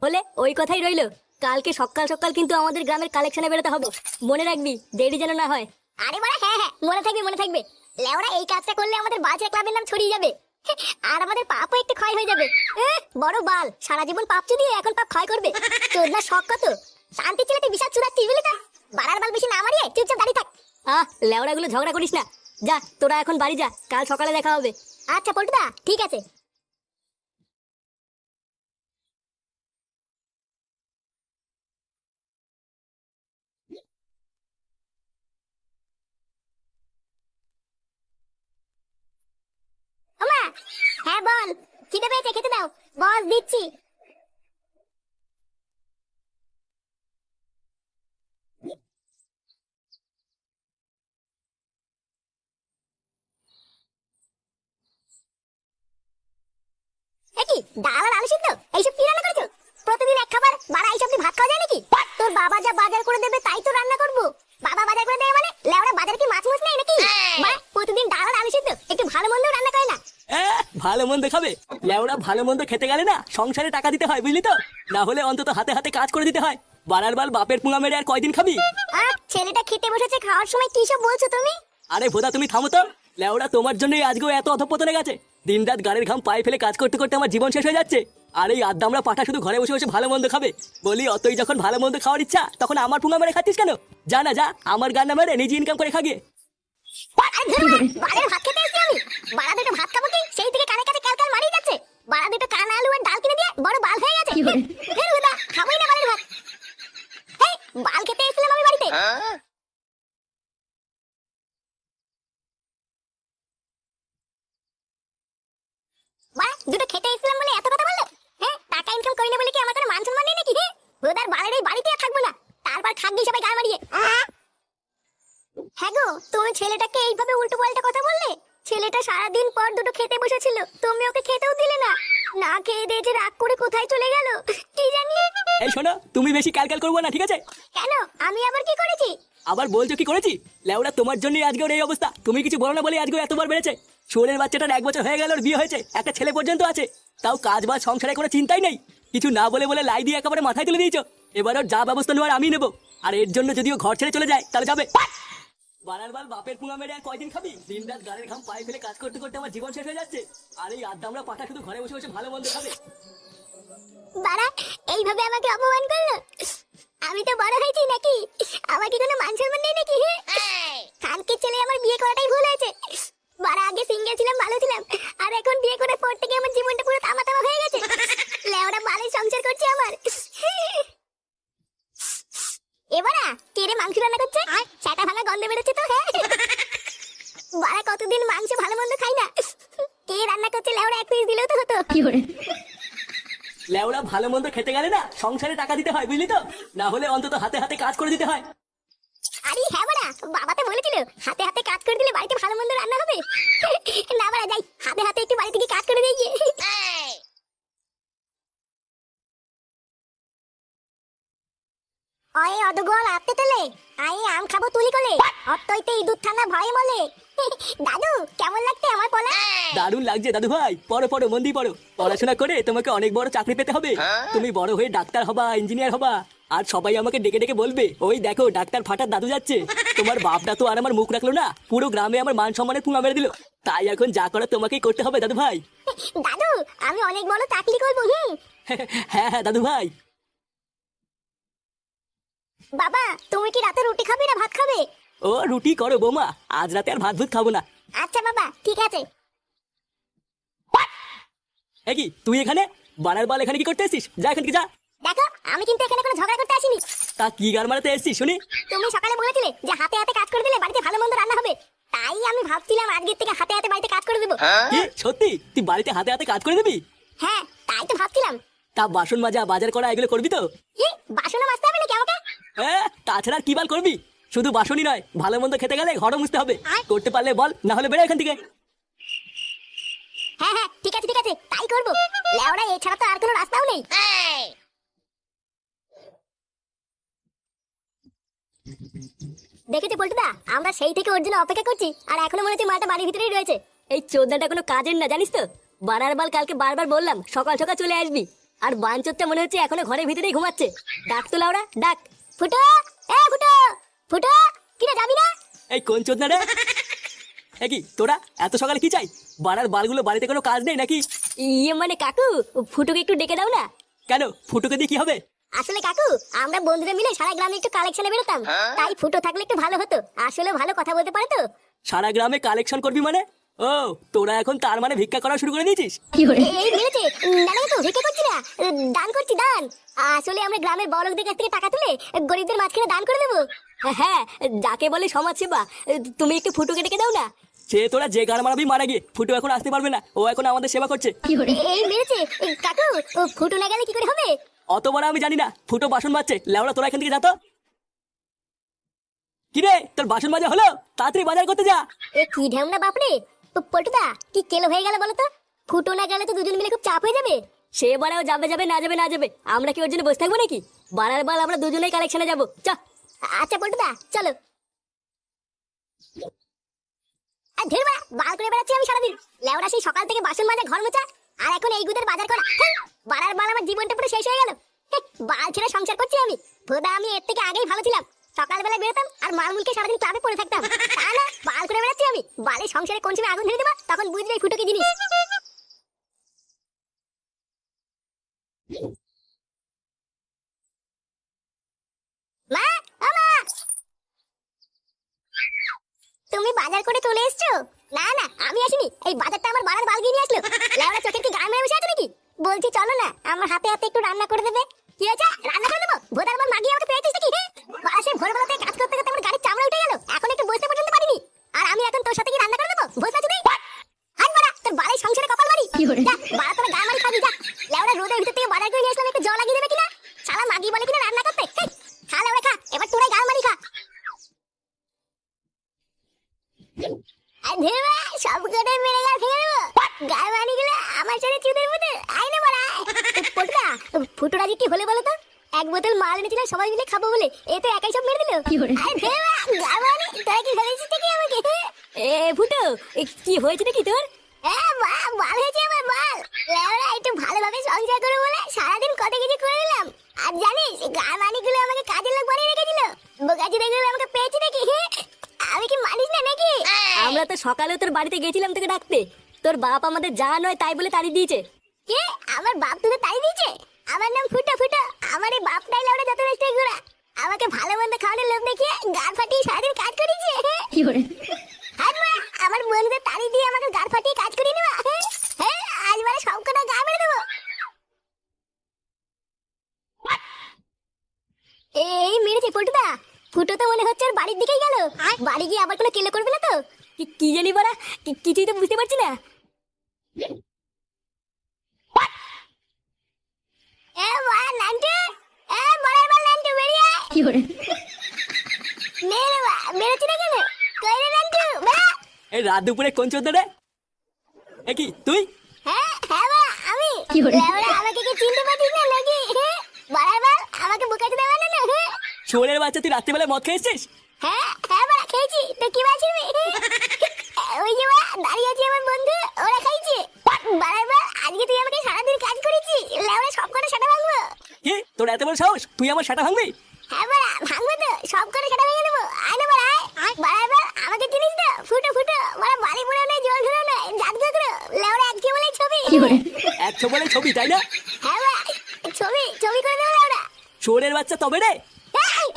হলে ওই কথাই রইলো। কালকে সকাল সকাল কিন্তু আমাদের গ্রামের কালেকশনে বেরোতে হবে, মনে রাখবি, দেরি যেন না হয়। আরে বাড়া, হ্যাঁ হ্যাঁ মনে থাকবে মনে থাকবে। লেওরা এই কাজটা করলে আমাদের বাজে ক্লাবের নাম ছড়িয়ে যাবে, আর আমাদের পাপও একটু ক্ষয় হয়ে যাবে। বড় বাল, সারা জীবন পাপ চুদিয়ে এখন পাপ ক্ষয় করবে। তোর না শখ কত? শান্তি ছেলেতে বিশাল চুরাচ্ছিস বুঝলি তো। বাড়ার বাল বেশি না মারিয়ে চুপচাপ দাঁড়িয়ে থাক। লেওড়াগুলো ঝগড়া করিস না, যা তোরা এখন বাড়ি যা, কাল সকালে দেখা হবে। আচ্ছা পল্টুদা, ঠিক আছে। ওমা, হ্যাঁ বল, খিদে পেয়েছে, খেতে দাও। বস দিচ্ছি। কি ডাল আর আলু সিদ্ধ, এইসব কি রান্না করেছো? প্রতিদিন এক খাবার, বাড়া এইসব কি ভাত খাওয়া যায় নাকি? তোর বাবা যা বাজার করে দেবে তাই তো রান্না করবো। বাবা বাজার করে দেবে মানে লেওড়া বাজারে কি মাছ মুছ নেই নাকি? বাড়া প্রতিদিন ডাল আর আলু সিদ্ধ, একটু ভালো মন্দ রান্না করে না। ভালো মন্দ খাবে? লেওড়া ভালো মন্দ খেতে গেলে না সংসারে টাকা দিতে হয়, বুঝলি তো? না হলে অন্তত হাতে হাতে কাজ করে দিতে হয়। বাড়ার বাল বাপের পুঙা মেরে আর কয়দিন খাবি? ছেলেটা খেতে বসেছে, খাওয়ার সময় কি সব বলছো তুমি? আরে ভোদা তুমি থামো তো। লেওড়া তোমার জন্যই আজকেও এত অধপতনে গেছে। দিনরাত গাড়ির ঘাম পায়ে ফেলে কাজ করতে করতে আমার জীবন শেষ হয়ে যাচ্ছে। আর এই আদ্দামরা পাঠা শুধু ঘরে বসে বসে ভালো মন্দ খাবে। বলি অতই যখন ভালো মন্দ খাওয়ার ইচ্ছা, তখন আমার পুঙা মেরে খাচ্ছিস কেন? যা না যা, আমার গান না মেরে নিজে ইনকাম করে খাগিয়ে। বাড়ির ভাত খেতে এসেছি আমি। বাড়া দুটো ভাত খাবো কি, সেই থেকে কানে কাছে ক্যালকাল মারিয়ে যাচ্ছে। বাড়া দুটো কান আলু আর ডাল কিনে দিয়ে বড় বাল হয়ে গেছে। খাবোই না বাড়ির ভাত। বাল খেতে এসেছিলাম আমি বাড়িতে। দুটো খেতে এসেছিলাম বলে এত কথা বললো? টাকা ইনকাম করি না বলে কি আমার কোনো মান সম্মান নেই নাকি? হুদার বালের এই বাড়িতে আর থাকবো না, তারপর খাগি সবাই গায়ে মারিয়ে। হ্যাঁ গো, তুমি ছেলেটাকে এইভাবে উল্টো পাল্টা কথা বললে? ছেলেটা সারাদিন পর দুটো খেতে বসেছিল, তুমি ওকে খেতেও দিলে না। না খেয়ে দিয়ে যে রাগ করে কোথায় চলে গেল কি জানি। এই শোনো, তুমি বেশি ক্যালকাল করবো না, ঠিক আছে? কেন, আমি আবার কি করেছি? আবার বলছো কি করেছি? লেওড়া তোমার জন্যই আজকে ওর এই অবস্থা। তুমি কিছু বলো না বলে আজকে এতবার বেড়েছে। শোনের বাচ্চাটার 1 বছর হয়ে গেল, ওর বিয়ে হয়েছে, একটা ছেলে পর্যন্ত আছে। তাও কাজ বাজ সংসারে কোনো চিন্তাই নেই। কিছু না বলে বলে লাই দিয়ে একেবারে মাথায় তুলে দিয়েছো। এবার ওর যা ব্যবস্থা নেওয়ার আমি নেবো। আর এর জন্য যদি ও ঘর ছেড়ে চলে যায় তাহলে যাবে। বানার বাল বাপের পুঙা মেরে আর কয়দিন খাবি? দিনরাত গাড়ির ঘাম পায়ে ফেলে কাজ করতে করতে আমার জীবন শেষ হয়ে যাচ্ছে। আর এই আদ্দামরা পাঠা শুধু ঘরে বসে বসে ভালো মন্দ খাবে। বাড়া এইভাবে আমাকে অপমান করলো? আমি তো বড় হয়েছি নাকি? আমার কি কোনো মান সম্মান নেই নাকি? কালকে ছেলে আমার বিয়ে করাটাই ভুল হয়েছে। বাড়া আগে সিঙ্গেল ছিলাম, ভালো ছিলাম, আর এখন বিয়ে করে পর থেকে আমার জীবনটা পুরো তামা তামা হয়ে গেছে। লেওড়া বালের সংসার করছে আমার। এবারা কেড়ে মাংস রান্না করছে, সেটা ভাঙা গন্ধ বেরোচ্ছে তো। বাড়া কতদিন মাংস ভালো মন্দ খাই না, কে রান্না করছে লেওড়া এক পিস দিলেও তো হতো। লেওড়া ভালো মন্দ খেতে গেলে না সংসারে টাকা দিতে হয়, বুঝলি তো? না হলে অন্তত হাতে হাতে কাজ করে দিতে হয়। আরে হ্যাঁ বাড়া, বাবা তো বলেছিল হাতে হাতে কাজ করে দিলে বাড়িতে ভালো মন্দ রান্না হবে। না বাড়া, যাই হাতে হাতে একটু বাড়ি থেকে কাজ করে দিয়ে গিয়ে। অয়ে অদগল আতে তেলে আই আম খাবো তুলি কোলে, অতইতে ইঁদুর থানা ভয়ে মলে। দাদু কেমন লাগছে আমার পলা? দারুণ লাগছে দাদু ভাই। পড়ো পড়ো, মন দিয়ে পড়ো। পড়াশোনা করে তোমাকে অনেক বড় চাকরি পেতে হবে। তুমি বড় হয়ে ডাক্তার হবা, ইঞ্জিনিয়ার হবা। আর সবাই আমাকে ডেকে ডেকে বলবে, ওই দেখো ডাক্তার ফাটার দাদু যাচ্ছে। তোমার বাপটা তো আর আমার মুখ রাখলো না, পুরো গ্রামে আমার মান সম্মানের পুঙা মেরে দিল। তাই এখন যা করার তোমাকেই করতে হবে দাদু ভাই। দাদু আমি অনেক বড় চাকরি করবো। হ্যাঁ হ্যাঁ দাদু ভাই। বাবা তুমি কি রাতে রুটি খাবে না ভাত খাবে? ও রুটি করো বৌমা, আজ রাতে আর ভাত ভুত খাবো না। আচ্ছা বাবা ঠিক আছে। কি তুই এখানে? বানার বাল এখানে কি করতে এসেছিস? যা এখান থেকে যা। দেখো আমি কিন্তু এখানে কোনো ঝগড়া করতে আসিনি। তা কি গার মারাতে এসেছিস শুনি? তুমি সকালে বলেছিলে যে হাতে হাতে কাজ করে দিলে বাড়িতে ভালো মন্দ রান্না হবে, তাই আমি ভাবছিলাম আজকের থেকে হাতে হাতে বাড়িতে কাজ করে দেবো। কি সত্যি তুই বাড়িতে হাতে হাতে কাজ করে দিবি? হ্যাঁ তাই তো ভাবছিলাম। তা বাসন মাজা বাজার করা এগুলো করবি তো? কি বাসনও মাজতে হবে নাকি আমাকে? তাছাড়া আর কি বাল করবি? শুধু বাসনই নয়, ভালো মন্দ খেতে গেলে ঘরও মুছতে হবে। করতে পারলে বল, না হলে বেরো এখান থেকে। হ্যাঁ হ্যাঁ ঠিক আছে ঠিক আছে, তাই করবো। লেওড়া এছাড়া তো আর কোনো রাস্তাও নেই। দেখেছি পল্টুদা, আমরা সেই থেকে ওর জন্য অপেক্ষা করছি, আর এখনো মনে হচ্ছে মাটা বাড়ির ভিতরেই রয়েছে। এই চোদ্দাটা কোনো কাজের না, জানিস তো? বানার বাল কালকে বারবার বললাম সকাল সকাল চলে আসবি, আর বাঞ্চোরটা মনে হচ্ছে এখনো ঘরের ভিতরেই ঘুমাচ্ছে। ডাক তো লাউড়া, ডাক। ফুটো, এ ফুটো, ফুটো, কিরে যাবি না? এই কোন চোদনা রে? এ কি তোরা এত সকালে কি চাই? বাড়ার বালগুলো বাড়িতে কোনো কাজ নেই নাকি? ইয়ে মানে কাকু, ফুটোকে একটু ডেকে দাও না। কেন, ফুটোকে দিয়ে কি হবে? আসলে কাকু, আমরা বন্ধুরা মিলে সারা গ্রামে একটু কালেকশনে বেরোতাম, তাই ফুটো থাকলে একটু ভালো হতো। আসলে ভালো কথা বলতে পারে তো। সারা গ্রামে কালেকশন করবি মানে? ও, তোরা এখন তার মানে ভিক্ষা করা শুরু করে দিয়েছিস? এই মেরেছে, না না তো ভিক্ষা করছি না, দান করছি দান। আসলে আমরা গ্রামের বড়লোকদের কাছ থেকে টাকা তুলে গরিবদের মাঝখানে দান করে দেবো। হ্যাঁ, যাকে বলে সমাজ সেবা। তুমি একটু ফুটোকে ডেকে দাও না। সে তোরা যে গান মারাবি মারা গিয়ে, ফুটো এখন আসতে পারবে না, ও এখন আমাদের সেবা করছে। এই মেরেছে কাকু, ও ফুটো না গেলে কি করে হবে? অত বড় আমি জানি না, ফুটো বাসন মাজছে। লেওড়া তোরা এখান থেকে যা তো। কিরে, তোর বাসন মাজা হলো? তাড়াতাড়ি বাজার করতে যা। এ কি ঢ্যামনা বাপরে, পল্টুদা কি কেলো হয়ে গেল বলো তো? ফুটো না গেলে তো দুজন মিলে খুব চাপ হয়ে যাবে। সে বাড়াও যাবে যাবে, না যাবে না যাবে, আমরা কি ওর জন্য বসে থাকবো নাকি? বাড়ার বাল আমরা দুজনেই কালেকশনে যাবো, চ। আচ্ছা পল্টুদা চলো। আর ধীরবা বাল করে বেড়াচ্ছি আমি সারাদিন। লেওড়া সেই সকাল থেকে বাসন মাজা, ঘর মোছা, আর এখন এই গুদের বাজার করা। বাড়ার বাল আমার জীবনটা পুরো শেষ হয়ে গেল। বাল ছেড়ে সংসার করছি আমি। ভোদা আমি এর থেকে আগেই ভালো ছিলাম। সকালবেলা বেরোতাম আর মালমুলকে সারাদিন ক্লাবে পড়ে থাকতাম। তা না, বাল করে বেড়াচ্ছি আমি। বালে সংসারে কোন সময় আগুন ধরে দেবা তখন বুঝবে এই ফুটো কি জিনিস। মা, ও মা, তুমি বাজার করে চলে এসছো? না না, আমি আসিনি, এই বাজারটা আমার বাড়ার বাল গিয়ে নিয়ে আসলো। লেওড়া চোখের কি গায়ে মেরে বসে আছে নাকি? বলছি চলো না, আমার হাতে হাতে একটু রান্না করে দেবে। কি হয়েছে, রান্না করে দেবো? ভোদার বাল মাগিয়ে আমাকে পেয়েছিস নাকি? বাসে ভোরবেলা থেকে কাজ করতে করতে আমার গাড়ির চামড়া উঠে গেল, এখন একটু বসতে পর্যন্ত পারিনি। আর আমি এখন তোর সাথে কি রান্না করে দেবো? বসে আছিস তুই? হাত মারা, তোর বাড়াই সংসারে কপাল মারি। যা, বাড়া তোর গা মারি খাবি যা। লেওড়া রোদের ভিতর থেকে বাজার করে নিয়ে আসলাম, একটু জল লাগিয়ে দেবে কিনা? শালা মাগি বলে কিনা রান্না করতে। খা লেওড়া খা, এবার তোরাই গা মারি খা। আর ধীরবা সব কটাই মেরে গা ভেঙে দেবো। গায়ে মানি গেলে আমার সাথে চুদের মতো আই না মারা। পটুদা, ফুটোরা কি হলে বলো তো? এক বোতল মাল এনেছিলাম সবাই মিলে খাবো বলে, এ তো একাই সব মেরে দিল। আরে ধীরবা, গায়ে মানি তোরা কি ভেবেছিস নাকি আমাকে? এ ফুটো, কি হয়েছে নাকি তোর? বাল হয়েছে আমার বাল। লেওরা একটু ভালোভাবে সংসার করে বলে সারাদিন কত কিছু করে দিলাম। আর জানিস গায়ে মানি গুলো আমাকে কাজের লোক বানিয়ে রেখেছিল। বোকাচি দেখলে আমাকে পেয়েছি নাকি? আমি কি মানিস না নাকি? আমরা তো সকালে তোর বাড়িতে গেছিলাম তোকে ডাকতে। তোর বাপ আমাদের যা নয় তাই বলে তাড়ি দিয়েছে। কে? আমার বাপ তোকে তাই দিয়েছে? আমার নাম ফুটো ফুটো, আমার এই বাপটাই লাউড়া যত রাস্তায় ঘোরা। আমাকে ভালো মন্দ খাওয়ানোর লোক দেখিয়ে গাড় ফাটিয়ে সারাদিন কাজ করেছে। হাত মা, আমার বন্ধুদের তাড়ি দিয়ে আমাকে গাড় ফাটিয়ে কাজ করিয়ে নেওয়া। হ্যাঁ, আজ মানে সব কটা গা মেরে দেবো। এই মেরেছে পল্টুদা। ফুটো তো মনে হচ্ছে ওর বাড়ির দিকেই গেল। বাড়ি গিয়ে আবার কোনো কেলো করবে না তো? কি জানি বাড়া, কিছুই তো বুঝতে পারছি না। এ মা নান্টু, এ বড়াই বল নান্টু বেরিয়ে আয়। মেরে বা মেরেছি না কেন? কই রে নান্টু বা? এই রাত দুপুরে কোন চোদনা রে? এ কি তুই? হ্যাঁ হ্যাঁ বা আমি। লেওড়া আমাকে কি চিনতে পারছিস না নাকি? বড়াই বল আমাকে বুকাতে দেবে না? শোরের বাচ্চা, তুই রাত্রিবেলা মদ খেয়েছিস? হ্যাঁ হ্যাঁ বা খেয়েছি, তো কি বাছিস? ওই যে বা দাঁড়িয়ে আছে আমার বন্ধু, ওরা খাইছে। বড়াই বল আজকে তুই আমাকে সারাদিন কাজ করেছিস, লেওড়া সব করে সেটা ভাঙবো। কি তোর এত বড় সাহস, তুই আমার সেটা ভাঙবি? হ্যাঁ বড়া ভাঙবো তো, সব করে সেটা ভেঙে দেবো। আয় না বড়া আয়। বড়াই বল আমাকে চিনিস তো? ফুটো ফুটো, বড়া বাড়ি পুরো নেই, জল ধরে নেই, জাত করে লেওড়া একই বলে ছবি। 100 বলে ছবি, তাই না? হ্যাঁ বা ছবি ছবি করে দেবো লেওড়া। শোরের বাচ্চা তবে রে। এই!